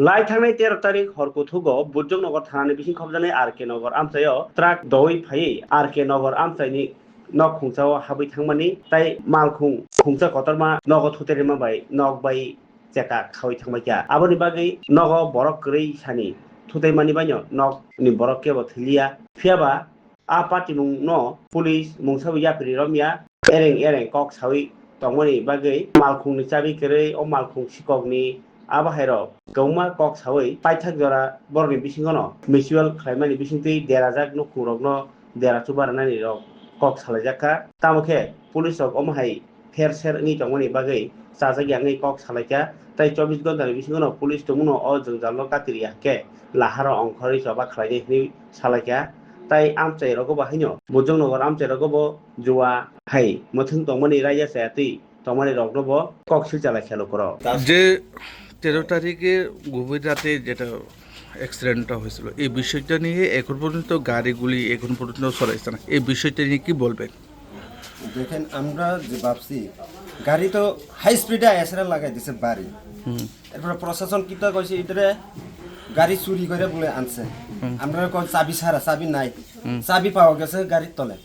লাই थांनाय 13 तारिख हरको थुगो बुजों नगर थानानि बिसिं खबजानाय आरके नगर आमचायाव ट्राक दय फायै R K Nagar आमचायनि nok khungchao habai thangmani tai malkhung khungcha kotorma nogo thutai bai nok bai cheka khawai thangmaiya aboni bagai nogo borok krei sani thutai mani baino nok ni borok kebo thilia phiaba a party mung no police mungsabu yapri romya ereng kok sawi tongmani bagai malkhung ni chabi krei o malkhung sikok ni abahairo gauma kok sawi paithak jora borni bisingono mutual khlaimani bisingtei derajak no kurokno dera chubaranani rok kok salaijaka tamokhe police rok omhai fer ser ni tongmani bagai chajak yangai kok salaika tai 24 ঘন্টা ni bisingono police tumuno o Jwngjal Katiyakhu laharo ongkhori joba khlainai hini salaika tai amchai rogo bahaino bujong nogor amchai rogo bo juwa hai mothung tongmani raija sayati tongmani rokno bo kok silchala khelo koro যে 13 তারিখে গভীর রাতে যেটা অ্যাক্সিডেন্টটা হয়েছিল এই বিষয়টা নিয়ে এখন পর্যন্ত গাড়িগুলি এখন পর্যন্ত চলাইছে না এই বিষয়টা নিয়ে কি বলবেন দেখেন আমরা যে ভাবছি গাড়ি তো হাই স্পিডে আইসরা লাগাই দিছে বাড়ি এরপর প্রশাসন কিটা কইছে ইতরে গাড়ি চুরি করে বলে আনছে আমরা কোন চাবি ছাড়া চাবি নাই চাবি পাওয়া গেছে গাড়ির তলে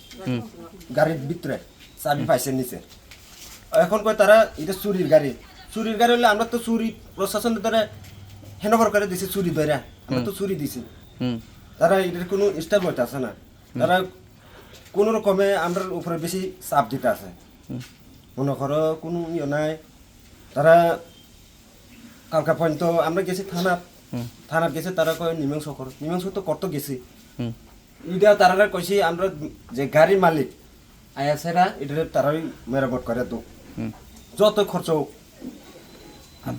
গাড়ির ভিতরে চাবি পাইছে নিচে এখন কই তারা এটা চুরির গাড়ি হলে আমরা তো চুরি প্রশাসন ধরে হ্যান্ডওভার করে দিছি চুরি ধরে আমরা তো চুরি দিছি তারা এটার কোনো স্টেপ হইতে আছে না তারা কোন রকমে আমরা উপরে বেশি চাপ দিতে আছে মনে করো কোনো ইয়ে নাই তারা কালকা পর্যন্ত আমরা গেছি থানার গেছে তারা কয় মীমাংস তো করতে গেছি এটা তারা কইছি আমরা যে গাড়ির মালিক আয়াছেরা এটা তারাই মেরামত করে তো যত খরচ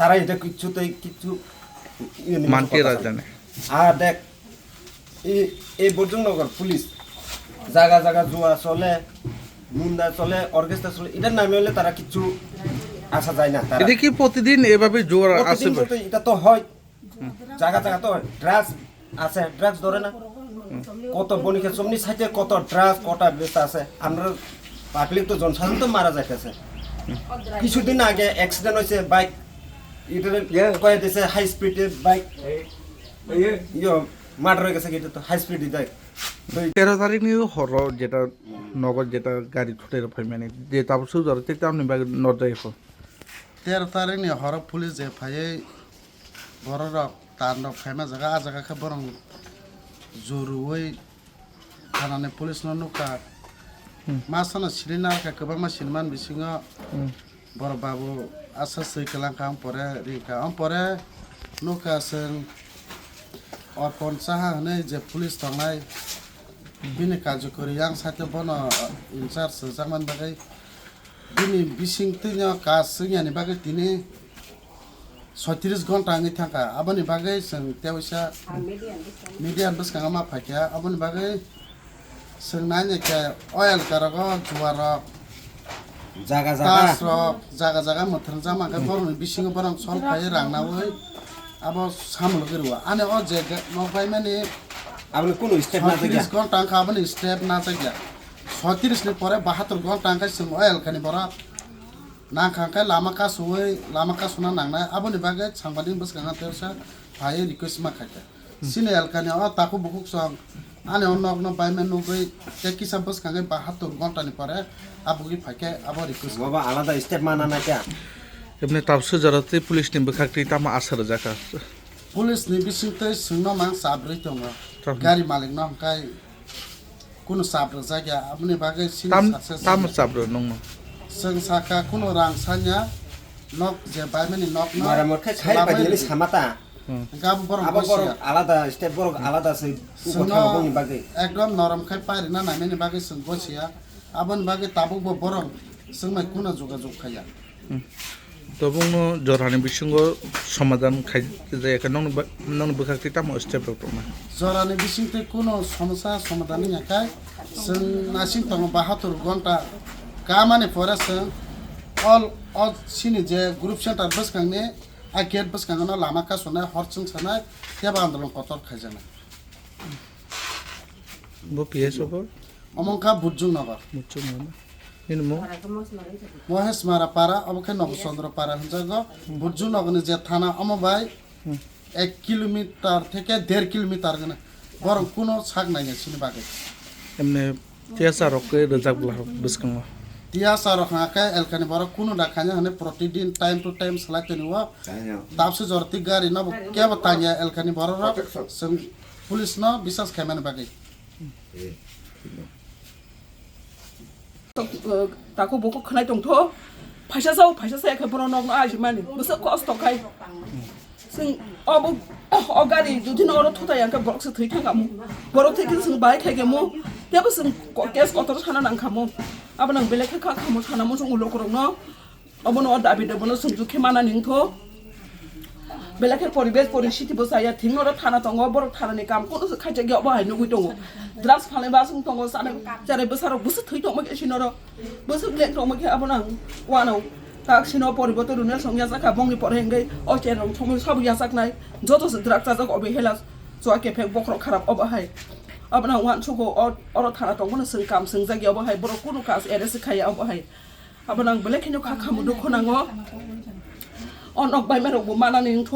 তারা এটা কিছুতেই কিছু মানতে রাজধানী আর দেখ এই বর্জনগর পুলিশ জায়গা জুয়া চলে মুন্ডা চলে অর্কেস্ট্রা চলে এটার নামে হলে তারা কিছু আসা যায় না এটা কি প্রতিদিন এভাবে জোর আসে এটা তো হয় জায়গা তো ড্রাগস আছে ড্রাগস ধরে না কত বনিকে চমনি সাইতে কত ড্রাগস কটা বেচা আছে আমরা পাবলিক তো জনসাধারণ তো মারা যাইতেছে কিছুদিন আগে অ্যাক্সিডেন্ট হয়েছে বাইক এটা কয়ে দিয়েছে হাই স্পিডে বাইক মার্ডার হয়ে গেছে এটা তো হাই স্পিডে বাইক 13 তারিখ নিয়ে হর যেটা নগদ যেটা গাড়ি ছুটে মানে যে তারপর সুযোগ থেকে আপনি নজর 13 তারিখ নিয়ে হর পুলিশ যে ফাইয়ে বড় তান্ডব ফাইমা জায়গা আজাগাখা বরং জরুই থানানে পুলিশ নুকা মাসানো সিলিনারকা गोबां मासिनमान बिसिङा बर बाबु आसा सैकलांका परे रिका परे नुका जों अर्पण साहा हनै जे पुलिस थांनाय बिनि कार्यकरी आं साथे बन इनचार्ज जामान बागै बिनि बिसिं तिनो कास जोंनि बागै दिनै 36 घन्टा आंनि थांका आबनि बागै जों तेवसा मिडियान बसखाङा मा फाकिया आबनि बागै सोंनानै के अयल करग जुवार जागा मथरन जामाखै बरनि बिसिङो बरं सल फाय रांनावै अब सामल गरुवा आने अ जे नबाय माने आबनि कुन स्टेप ना जागिया 30 घन्टा आबनि स्टेप ना जागिया 36 नि परे 72 घन्टा आंखै जों अयल खानि बर नांखांखै लामा का सुना नांनाय आबनि बागै सांबादिन बसखाङा तेवसा फाय रिक्वेस्ट मा खायखै सिने अयल खानि अ ताकु बुकुक सं आने अनगनो बायमेन नुबै ते किसान बसखाङै 72 घन्टानि परे आबुगि फायखे आबो रिक्वेस्ट बाबा आलादा स्टेप माना ना क्या एमने ताबसो जरते पुलिस नि बखाक्ति तामा आसार जाका पुलिस नि बिसिंतै सोंनो मा साब्रै दङ गारि मालिक न हकाय कुनु साब्र जागिया आबनि बागै सिन सक्सेस ताम साब्र नङ जों साका कुनु रां सान्या नक जे बायमेनि नक न मारा मखै खाइ बादिले सामाता गाबु बरं आलादा स्टेप बरं आलादा सै उखथाबनि बागै एकदम नरम खाइ पारिना नामेनि बागै जों गसिया आबन बागै ताबुकबो बरं जों माय कुना जगाजग खाया तबुनो जरानि बिसिङो समाधान खाय जायाखै नङ बखाक्ति ताम स्टेप प्रमा जरानि बिसिंतै कुनु समस्या समाधान याखाय जों नासिं तङ 72 घन्टा कामानि फरासों अल सिनि जे ग्रुप सेन्टार बसखांने आ गेट बसखांना लामा का सुनाय हरचों सानाय तेबा आन्दोलन कतर खायजानाय बो पिएस ओबो अमंका बुजुं नगर इनमो महेश मारा पारा अब खे नवचंद्र पारा हंजागो बुजुं नगरनि जे थाना अमबाय 1 কিলোমিটার থেকে 1.5 কিলোমিটার গেলে বরং কোনো সাক নাই সিনি বাগে এমনি তিয়াসা রকে রজাকবলা বিসকাঙ্গ তিয়া সার খাকে এলকানি বড় কোনো ডাকানে হানে প্রতিদিন টাইম টু টাইম সালাতে নিওয়া দাবসে জরতি গাড়ি না কে বাতাঙ্গা এলকানি বড় সং পুলিশ না বিশ্বাস খামেন বাগে তাকো বকো খনাই দंथ फाइसा सायाखै बर' नग आइजमानि बोसो खस्थ'खाय जों अ गारि जुदिनो अर थुथायाखै बरकसो थै थांगामु बरक थैखै जों बाहाय खायगेमु तेबो जों केस कतर साना नांखामु आबो नों बेलेखै खामु सानामु जों उलकरनो अबनो दाबि देबनो जों जुखे माना निंथ बेलेखै परिबेस परिस्थिति बसाया थिंनर थाना दङ बरक थानानि काम कोनो खायजे गेव बाहाय नुगै दङ द्राग्स फालेबा जों दङ साने जेरै बोसाराव बोसो थै दङ एसिनर बोसो ब्लेक दङ के आबो नों वानाव ताक्सिनो परिबत रुनेल संया जाखा बंनि परहेंगै अचेरं थमु सब यासाकनाय जतो द्राग जाजक अबेहेला जवा केफे बखर खराब अबाहाय अबना वान सुगो अर थाना दंगनो जों काम जों जागियाव बाहाय बर कुनु कास एरेस खाया अबाहाय अबना बेलेखिनो खाखामु दखनाङो अनक बाय मेरबो मानानि निंथ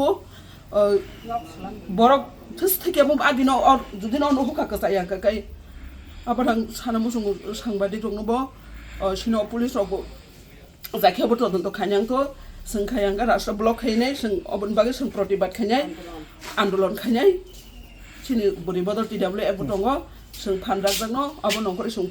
बरक थस थेके बम आदिनो अर जुदिनो न हुका जाया गाय अबना सानामु जों सांबादि दंनोबो सिनो पुलिस रबो जाखियाबो तदन्त खायनांथ जों खायांगा राष्ट्र ब्लक खायनाय जों अबन बागै जों प्रतिबाद खायनाय आन्दोलन खायनाय सिनि बोरै बदल टिडब्लिउ एबो दङ जों फानरागनो अबन नखरै जों